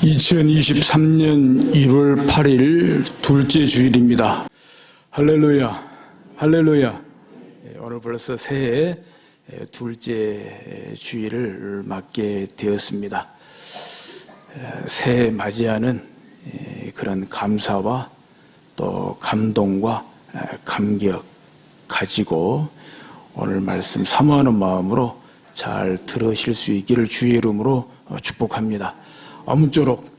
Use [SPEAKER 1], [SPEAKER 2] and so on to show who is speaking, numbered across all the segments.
[SPEAKER 1] (2023년 1월 8일) 둘째 주일입니다. 할렐루야, 할렐루야. 오늘 벌써 새해 둘째 주일을 맞게 되었습니다. 새해 맞이하는 그런 감사와 또 감동과 감격 가지고 오늘 말씀 사모하는 마음으로 잘 들으실 수 있기를 주의 이름으로 축복합니다. 아무쪼록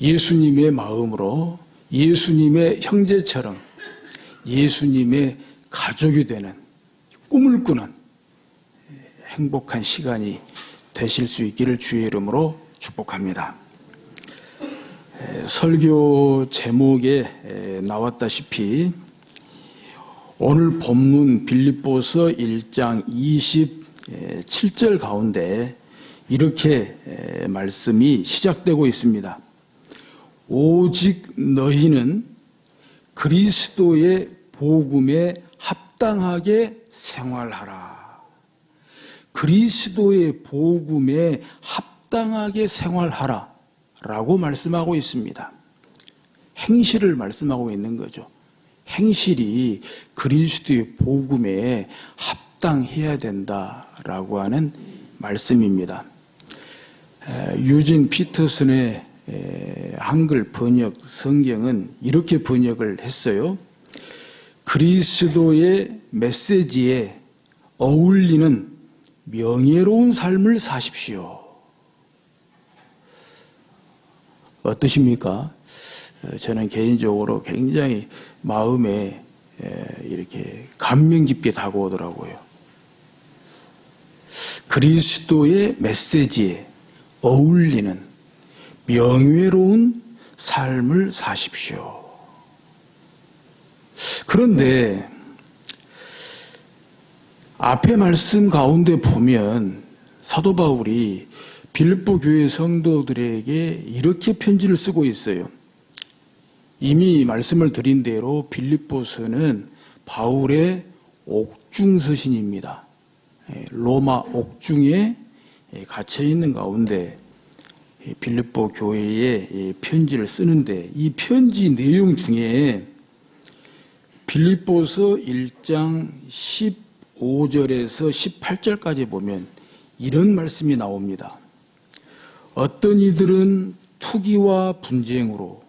[SPEAKER 1] 예수님의 마음으로 예수님의 형제처럼 예수님의 가족이 되는 꿈을 꾸는 행복한 시간이 되실 수 있기를 주의 이름으로 축복합니다. 설교 제목에 나왔다시피 오늘 본문 빌립보서 1장 27절 가운데 이렇게 말씀이 시작되고 있습니다. 오직 너희는 그리스도의 복음에 합당하게 생활하라. 그리스도의 복음에 합당하게 생활하라 라고 말씀하고 있습니다. 행실을 말씀하고 있는 거죠. 행실이 그리스도의 복음에 합당해야 된다라고 하는 말씀입니다. 유진 피터슨의 한글 번역 성경은 이렇게 번역을 했어요. 그리스도의 메시지에 어울리는 명예로운 삶을 사십시오. 어떠십니까? 저는 개인적으로 굉장히 마음에 이렇게 감명 깊게 다가오더라고요. 그리스도의 메시지에 어울리는 명예로운 삶을 사십시오. 그런데 앞에 말씀 가운데 보면 사도 바울이 빌립보 교회 성도들에게 이렇게 편지를 쓰고 있어요. 이미 말씀을 드린 대로 빌립보서는 바울의 옥중 서신입니다. 로마 옥중에 갇혀 있는 가운데 빌립보 교회에 편지를 쓰는데 이 편지 내용 중에 빌립보서 1장 15절에서 18절까지 보면 이런 말씀이 나옵니다. 어떤 이들은 투기와 분쟁으로,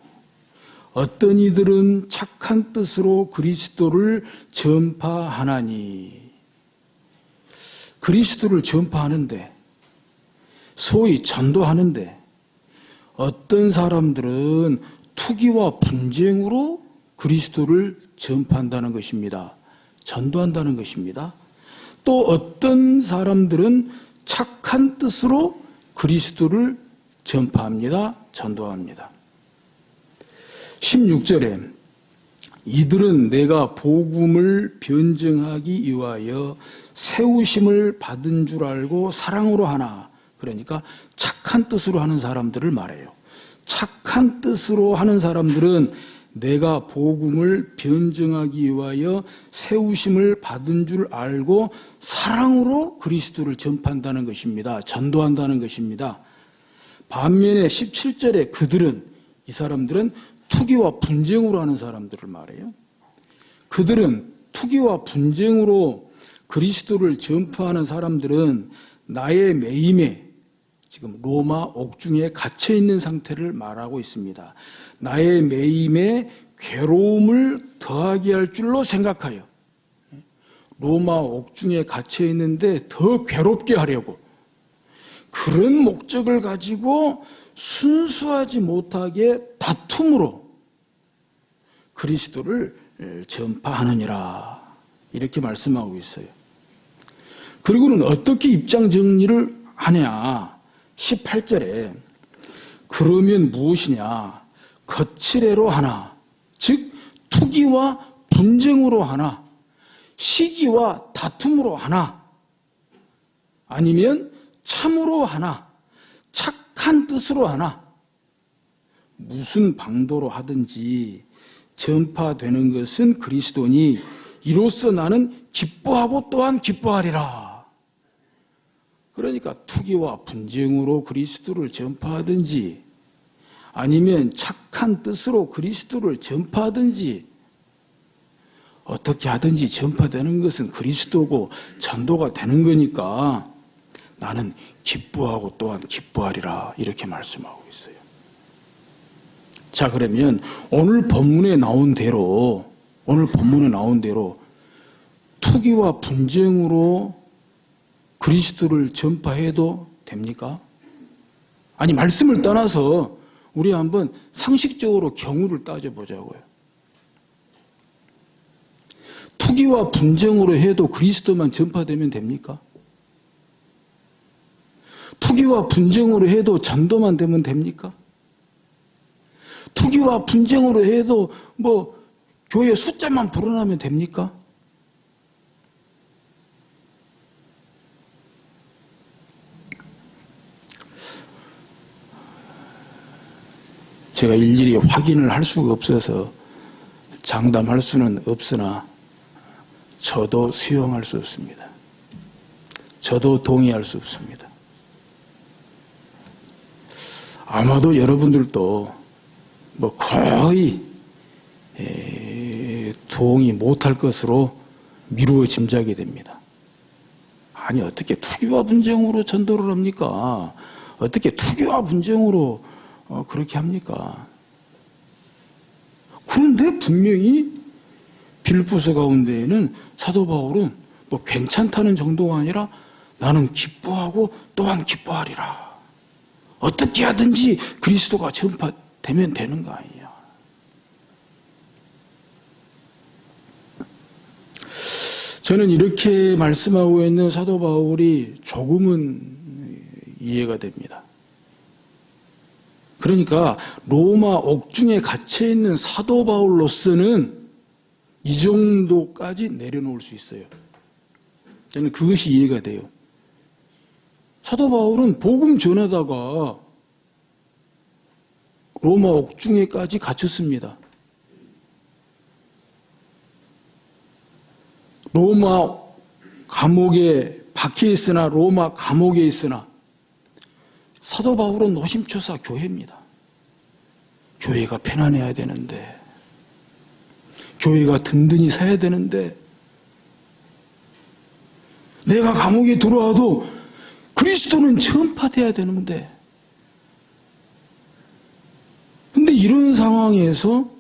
[SPEAKER 1] 어떤 이들은 착한 뜻으로 그리스도를 전파하나니. 그리스도를 전파하는데, 소위 전도하는데 어떤 사람들은 투기와 분쟁으로 그리스도를 전파한다는 것입니다. 전도한다는 것입니다. 또 어떤 사람들은 착한 뜻으로 그리스도를 전파합니다. 전도합니다. 16절에 이들은 내가 복음을 변증하기 위하여 세우심을 받은 줄 알고 사랑으로 하나. 그러니까 착한 뜻으로 하는 사람들을 말해요. 착한 뜻으로 하는 사람들은 내가 복음을 변증하기 위하여 세우심을 받은 줄 알고 사랑으로 그리스도를 전파한다는 것입니다. 전도한다는 것입니다. 반면에 17절에 그들은, 이 사람들은 투기와 분쟁으로 하는 사람들을 말해요. 그들은 투기와 분쟁으로 그리스도를 전파하는 사람들은 나의 매임에, 지금 로마 옥중에 갇혀 있는 상태를 말하고 있습니다. 나의 매임에 괴로움을 더하게 할 줄로 생각하여 로마 옥중에 갇혀 있는데 더 괴롭게 하려고 그런 목적을 가지고 순수하지 못하게 다툼으로 그리스도를 전파하느니라 이렇게 말씀하고 있어요. 그리고는 어떻게 입장 정리를 하냐. 18절에 그러면 무엇이냐. 거칠애로 하나, 즉 투기와 분쟁으로 하나, 시기와 다툼으로 하나, 아니면 참으로 하나, 착한 뜻으로 하나, 무슨 방도로 하든지 전파되는 것은 그리스도니 이로써 나는 기뻐하고 또한 기뻐하리라. 그러니까 투기와 분쟁으로 그리스도를 전파하든지 아니면 착한 뜻으로 그리스도를 전파하든지 어떻게 하든지 전파되는 것은 그리스도고 전도가 되는 거니까 나는 기뻐하고 또한 기뻐하리라 이렇게 말씀하고 있어요. 자, 그러면 오늘 본문에 나온 대로 투기와 분쟁으로 그리스도를 전파해도 됩니까? 아니, 말씀을 떠나서 우리 한번 상식적으로 경우를 따져보자고요. 투기와 분쟁으로 해도 그리스도만 전파되면 됩니까? 투기와 분쟁으로 해도 전도만 되면 됩니까? 투기와 분쟁으로 해도 교회 숫자만 불어나면 됩니까? 제가 일일이 확인을 할 수가 없어서 장담할 수는 없으나 저도 수용할 수 없습니다. 저도 동의할 수 없습니다. 아마도 여러분들도 거의 동의 못할 것으로 미루어 짐작이 됩니다. 아니, 어떻게 투기와 분쟁으로 전도를 합니까? 어떻게 투기와 분쟁으로 그렇게 합니까? 그런데 분명히 빌립보서 가운데에는 사도 바울은 괜찮다는 정도가 아니라 나는 기뻐하고 또한 기뻐하리라. 어떻게 하든지 그리스도가 전파되면 되는 거 아니에요. 저는 이렇게 말씀하고 있는 사도 바울이 조금은 이해가 됩니다. 그러니까 로마 옥중에 갇혀있는 사도 바울로서는 이 정도까지 내려놓을 수 있어요. 저는 그것이 이해가 돼요. 사도 바울은 복음 전하다가 로마 옥중에까지 갇혔습니다. 로마 감옥에 박혀 있으나 로마 감옥에 있으나 사도 바울은 노심초사 교회입니다. 교회가 편안해야 되는데, 교회가 든든히 서야 되는데, 내가 감옥에 들어와도 그리스도는 전파돼야 되는데, 근데 이런 상황에서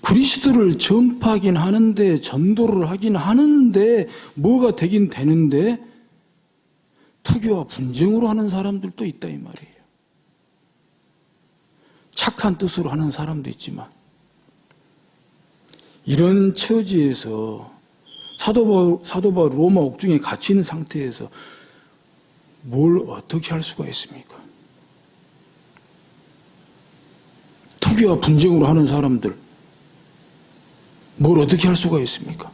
[SPEAKER 1] 그리스도를 전파하긴 하는데, 전도를 하긴 하는데, 뭐가 되긴 되는데, 투기와 분쟁으로 하는 사람들도 있다 이 말이에요. 착한 뜻으로 하는 사람도 있지만 이런 처지에서 사도 바울 로마 옥중에 갇히는 상태에서 뭘 어떻게 할 수가 있습니까? 투기와 분쟁으로 하는 사람들 뭘 어떻게 할 수가 있습니까?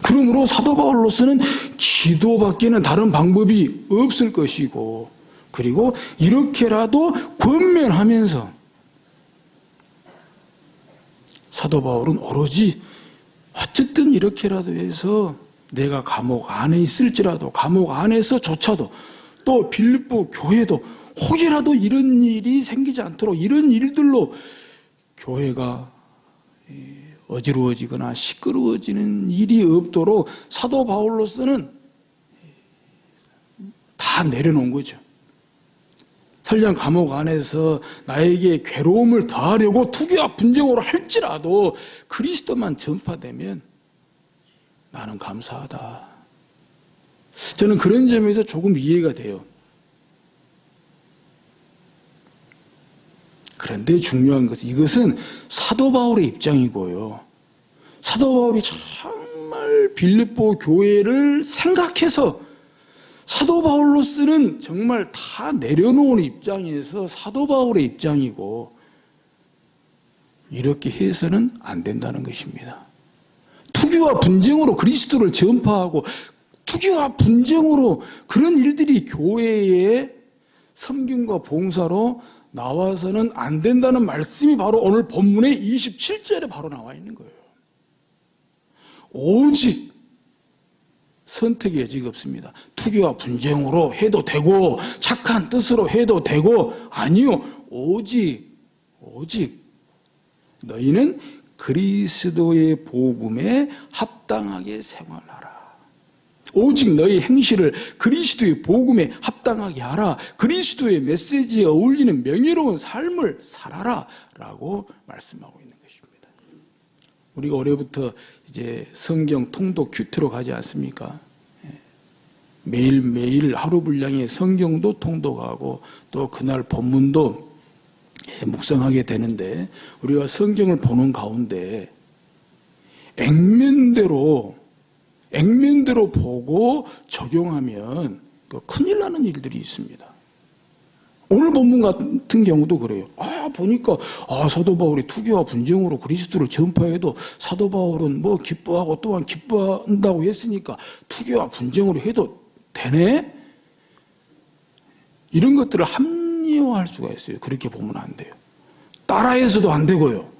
[SPEAKER 1] 그러므로 사도 바울로서는 기도밖에는 다른 방법이 없을 것이고, 그리고 이렇게라도 권면하면서 사도 바울은 오로지 어쨌든 이렇게라도 해서 내가 감옥 안에 있을지라도 감옥 안에서조차도 또 빌립보 교회도 혹이라도 이런 일이 생기지 않도록 이런 일들로 교회가 어지러워지거나 시끄러워지는 일이 없도록 사도 바울로서는 다 내려놓은 거죠. 설령 감옥 안에서 나에게 괴로움을 더하려고 투기와 분쟁으로 할지라도 그리스도만 전파되면 나는 감사하다. 저는 그런 점에서 조금 이해가 돼요. 그런데 중요한 것은 이것은 사도 바울의 입장이고요. 사도 바울이 정말 빌립보 교회를 생각해서 사도 바울로서는 정말 다 내려놓은 입장에서 사도 바울의 입장이고 이렇게 해서는 안 된다는 것입니다. 투기와 분쟁으로 그리스도를 전파하고 투기와 분쟁으로 그런 일들이 교회의 섬김과 봉사로 나와서는 안 된다는 말씀이 바로 오늘 본문의 27절에 바로 나와 있는 거예요. 오직 선택의 여지가 없습니다. 투기와 분쟁으로 해도 되고 착한 뜻으로 해도 되고 아니요. 오직 너희는 그리스도의 복음에 합당하게 생활하라. 오직 너희 행실을 그리스도의 복음에 합당하게 하라. 그리스도의 메시지에 어울리는 명예로운 삶을 살아라 라고 말씀하고 있는 것입니다. 우리가 올해부터 이제 성경 통독 큐티로 가지 않습니까? 매일매일 하루 분량의 성경도 통독하고 또 그날 본문도 묵상하게 되는데 우리가 성경을 보는 가운데 액면대로 보고 적용하면 큰일 나는 일들이 있습니다. 오늘 본문 같은 경우도 그래요. 보니까 사도 바울이 투기와 분쟁으로 그리스도를 전파해도 사도 바울은 뭐 기뻐하고 또한 기뻐한다고 했으니까 투기와 분쟁으로 해도 되네? 이런 것들을 합리화할 수가 있어요. 그렇게 보면 안 돼요. 따라해서도 안 되고요.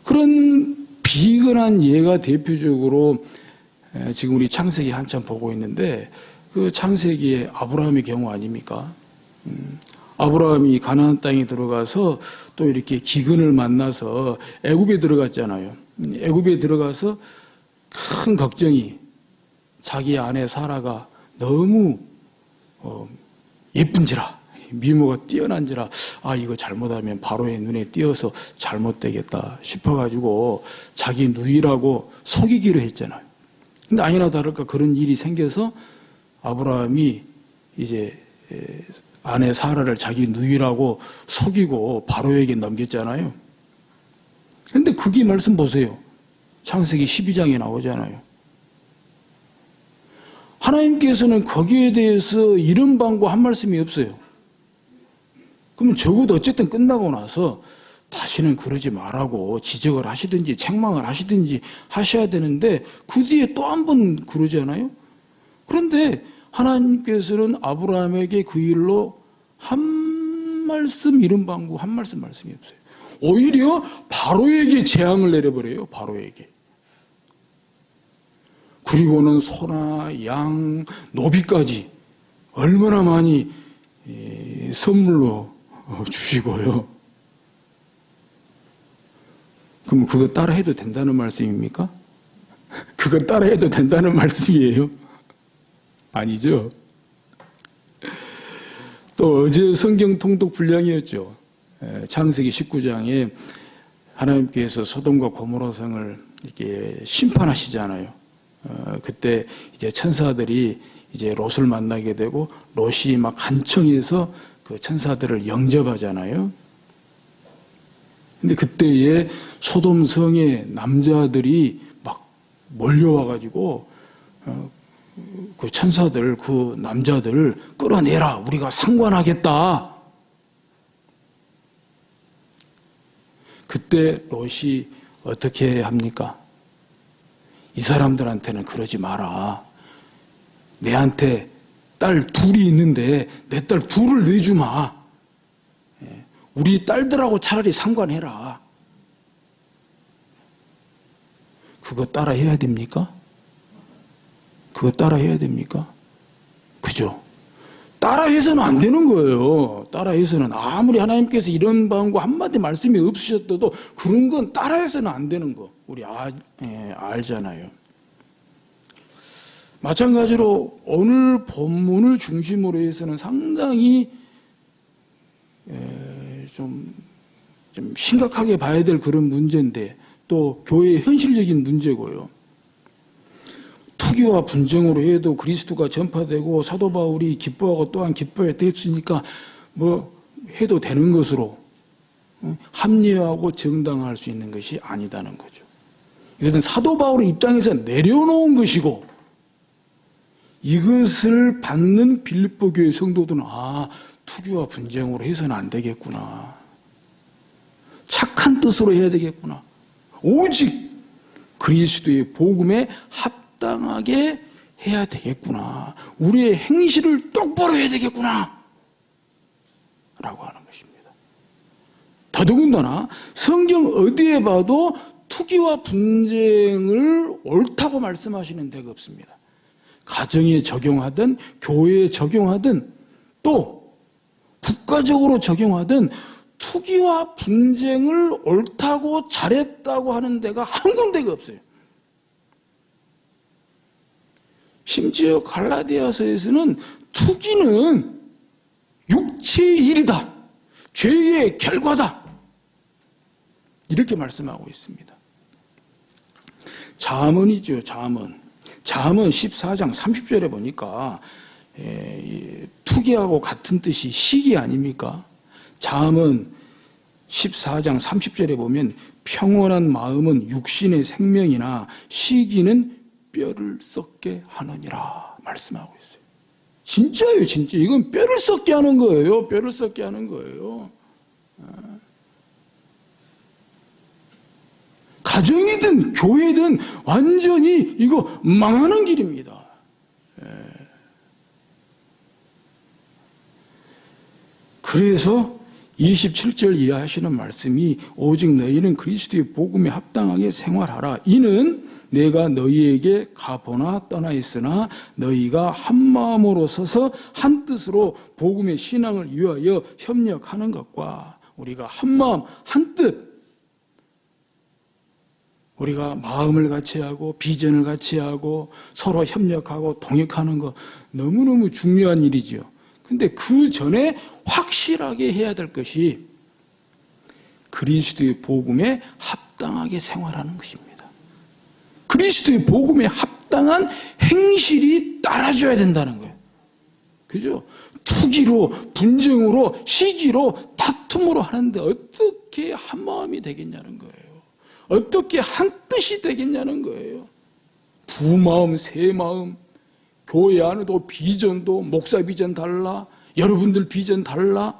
[SPEAKER 1] 그런 비근한 예가 대표적으로 지금 우리 창세기 한참 보고 있는데 그 창세기의 아브라함의 경우 아닙니까? 아브라함이 가나안 땅에 들어가서 또 이렇게 기근을 만나서 애굽에 들어갔잖아요. 애굽에 들어가서 큰 걱정이 자기 아내 사라가 너무 예쁜지라 미모가 뛰어난지라 이거 잘못하면 바로의 눈에 띄어서 잘못되겠다 싶어가지고 자기 누이라고 속이기로 했잖아요. 근데 아니나 다를까 그런 일이 생겨서 아브라함이 이제 아내 사라를 자기 누이라고 속이고 바로에게 넘겼잖아요. 근데 그게 말씀 보세요. 창세기 12장에 나오잖아요. 하나님께서는 거기에 대해서 이런 방구 한 말씀이 없어요. 그러면 적어도 어쨌든 끝나고 나서 다시는 그러지 말라고 지적을 하시든지 책망을 하시든지 하셔야 되는데 그 뒤에 또 한 번 그러잖아요. 그런데 하나님께서는 아브라함에게 그 일로 한 말씀 이런 방구 한 말씀이 없어요. 오히려 바로에게 재앙을 내려버려요. 바로에게. 그리고는 소나 양, 노비까지 얼마나 많이 선물로 주시고요. 그럼 그거 따라 해도 된다는 말씀입니까? 그거 따라 해도 된다는 말씀이에요? 아니죠. 또 어제 성경 통독 분량이었죠. 창세기 19장에 하나님께서 소돔과 고모라 성을 이렇게 심판하시잖아요. 그때 이제 천사들이 이제 롯을 만나게 되고 롯이 막 간청해서 그 천사들을 영접하잖아요. 근데 그때에 소돔 성의 남자들이 막 몰려와가지고 그 천사들, 그 남자들을 끌어내라. 우리가 상관하겠다. 그때 롯이 어떻게 합니까? 이 사람들한테는 그러지 마라. 내한테 딸 둘이 있는데 내 딸 둘을 내주마. 우리 딸들하고 차라리 상관해라. 그거 따라 해야 됩니까? 그거 따라 해야 됩니까? 그죠? 따라 해서는 안 되는 거예요. 따라 해서는 아무리 하나님께서 이런 방구 한마디 말씀이 없으셨어도 그런 건 따라 해서는 안 되는 거. 우리 알잖아요. 마찬가지로 오늘 본문을 중심으로 해서는 상당히 좀 심각하게 봐야 될 그런 문제인데 또 교회의 현실적인 문제고요. 투기와 분쟁으로 해도 그리스도가 전파되고 사도 바울이 기뻐하고 또한 기뻐했다 했으니까 뭐 해도 되는 것으로 합리화하고 정당화할 수 있는 것이 아니다는 거죠. 이것은 사도 바울의 입장에서 내려놓은 것이고 이것을 받는 빌립보 교회 성도들은 투기와 분쟁으로 해서는 안 되겠구나. 착한 뜻으로 해야 되겠구나. 오직 그리스도의 복음에 합당하게 해야 되겠구나. 우리의 행실을 똑바로 해야 되겠구나. 라고 하는 것입니다. 더더군다나 성경 어디에 봐도 투기와 분쟁을 옳다고 말씀하시는 데가 없습니다. 가정에 적용하든 교회에 적용하든 또 국가적으로 적용하든 투기와 분쟁을 옳다고 잘했다고 하는 데가 한 군데가 없어요. 심지어 갈라디아서에서는 투기는 육체의 일이다. 죄의 결과다. 이렇게 말씀하고 있습니다. 잠언이죠. 잠언 14장 30절에 보니까 투기하고 같은 뜻이 시기 아닙니까? 잠언 14장 30절에 보면 평온한 마음은 육신의 생명이나 시기는 뼈를 썩게 하느니라 말씀하고 있어요. 진짜예요, 진짜. 이건 뼈를 썩게 하는 거예요. 뼈를 썩게 하는 거예요. 가정이든 교회든 완전히 이거 망하는 길입니다. 그래서 27절 이하 하시는 말씀이 오직 너희는 그리스도의 복음에 합당하게 생활하라. 이는 내가 너희에게 가보나 떠나 있으나 너희가 한 마음으로 서서 한 뜻으로 복음의 신앙을 위하여 협력하는 것과 우리가 한 마음 한 뜻 우리가 마음을 같이 하고 비전을 같이 하고 서로 협력하고 동역하는 거 너무너무 중요한 일이죠. 근데 그 전에 확실하게 해야 될 것이 그리스도의 복음에 합당하게 생활하는 것입니다. 그리스도의 복음에 합당한 행실이 따라줘야 된다는 거예요. 그죠? 투기로, 분쟁으로, 시기로, 다툼으로 하는데 어떻게 한 마음이 되겠냐는 거예요. 어떻게 한 뜻이 되겠냐는 거예요. 두 마음, 세 마음, 교회 안에도 비전도 목사 비전 달라, 여러분들 비전 달라.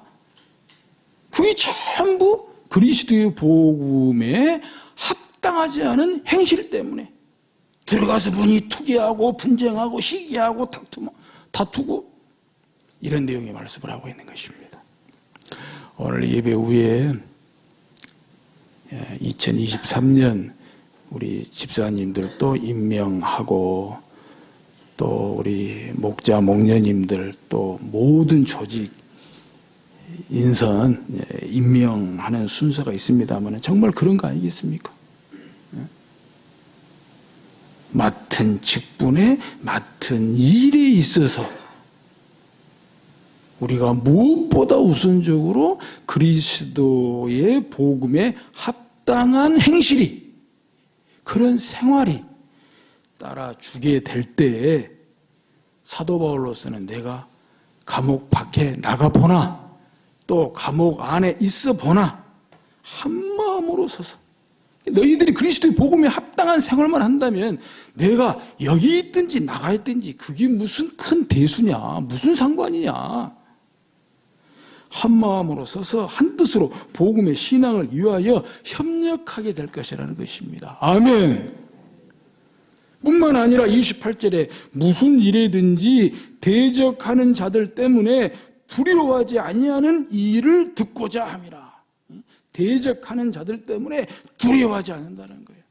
[SPEAKER 1] 그게 전부 그리스도의 복음에 합당하지 않은 행실 때문에 들어가서 보니 투기하고 분쟁하고 시기하고 다투고 이런 내용의 말씀을 하고 있는 것입니다. 오늘 예배 후에 2023년 우리 집사님들도 임명하고 또 우리 목자 목녀님들 또 모든 조직 인선 임명하는 순서가 있습니다만 정말 그런 거 아니겠습니까? 맡은 직분에 맡은 일에 있어서 우리가 무엇보다 우선적으로 그리스도의 복음에 합당한 행실이 그런 생활이 따라주게 될 때에 사도 바울로서는 내가 감옥 밖에 나가보나 또 감옥 안에 있어보나 한 마음으로 서서 너희들이 그리스도의 복음에 합당한 생활만 한다면 내가 여기 있든지 나가 있든지 그게 무슨 큰 대수냐 무슨 상관이냐 한 마음으로 서서 한 뜻으로 복음의 신앙을 위하여 협력하게 될 것이라는 것입니다. 아멘. 뿐만 아니라 28절에 무슨 일이든지 대적하는 자들 때문에 두려워하지 아니하는 이 일을 듣고자 함이라. 대적하는 자들 때문에 두려워하지 않는다는 거예요.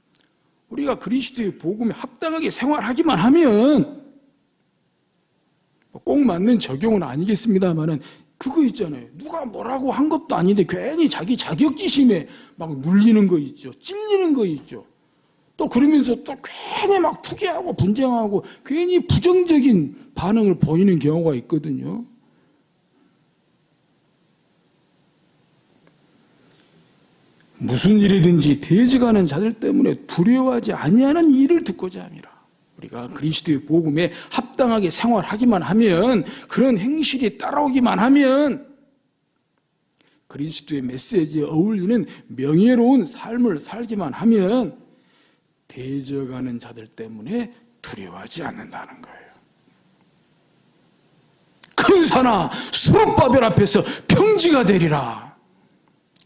[SPEAKER 1] 우리가 그리스도의 복음에 합당하게 생활하기만 하면 꼭 맞는 적용은 아니겠습니다만은 그거 있잖아요. 누가 뭐라고 한 것도 아닌데 괜히 자기 자격지심에 막 눌리는 거 있죠. 찔리는 거 있죠. 또 그러면서 또 괜히 막 투기하고 분쟁하고 괜히 부정적인 반응을 보이는 경우가 있거든요. 무슨 일이든지 대적하는 자들 때문에 두려워하지 아니하는 일을 듣고자 함이라. 우리가 그리스도의 복음에 합당하게 생활하기만 하면 그런 행실이 따라오기만 하면 그리스도의 메시지에 어울리는 명예로운 삶을 살기만 하면 대적하는 자들 때문에 두려워하지 않는다는 거예요. 큰 산아 수룹바벨 앞에서 평지가 되리라.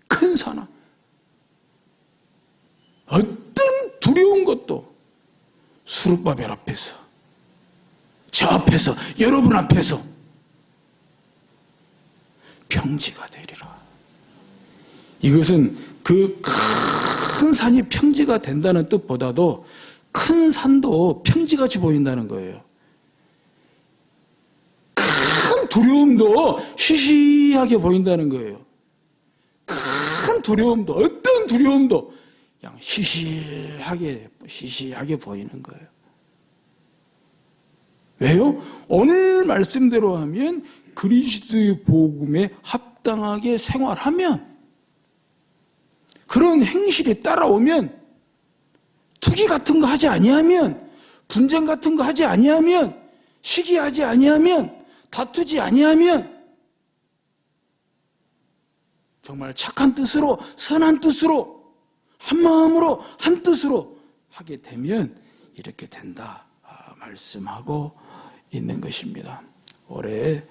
[SPEAKER 1] 큰 산아 어떤 두려운 것도 수룹바벨 앞에서 저 앞에서 여러분 앞에서 평지가 되리라. 이것은 그 큰 산이 평지가 된다는 뜻보다도 큰 산도 평지같이 보인다는 거예요. 큰 두려움도 시시하게 보인다는 거예요. 큰 두려움도, 어떤 두려움도 그냥 시시하게 보이는 거예요. 왜요? 오늘 말씀대로 하면 그리스도의 복음에 합당하게 생활하면, 그런 행실이 따라오면, 투기 같은 거 하지 아니하면, 분쟁 같은 거 하지 아니하면, 시기하지 아니하면, 다투지 아니하면, 정말 착한 뜻으로, 선한 뜻으로, 한 마음으로, 한 뜻으로 하게 되면 이렇게 된다 말씀하고 있는 것입니다. 올해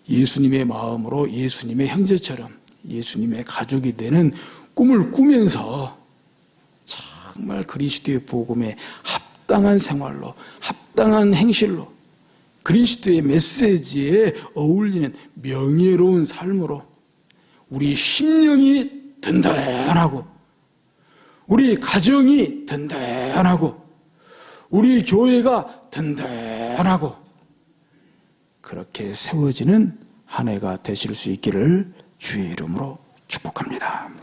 [SPEAKER 1] 예수님의 마음으로 예수님의 형제처럼 예수님의 가족이 되는 꿈을 꾸면서 정말 그리스도의 복음에 합당한 생활로, 합당한 행실로, 그리스도의 메시지에 어울리는 명예로운 삶으로 우리 심령이 든든하고, 우리 가정이 든든하고, 우리 교회가 든든하고, 그렇게 세워지는 한 해가 되실 수 있기를 주의 이름으로 축복합니다.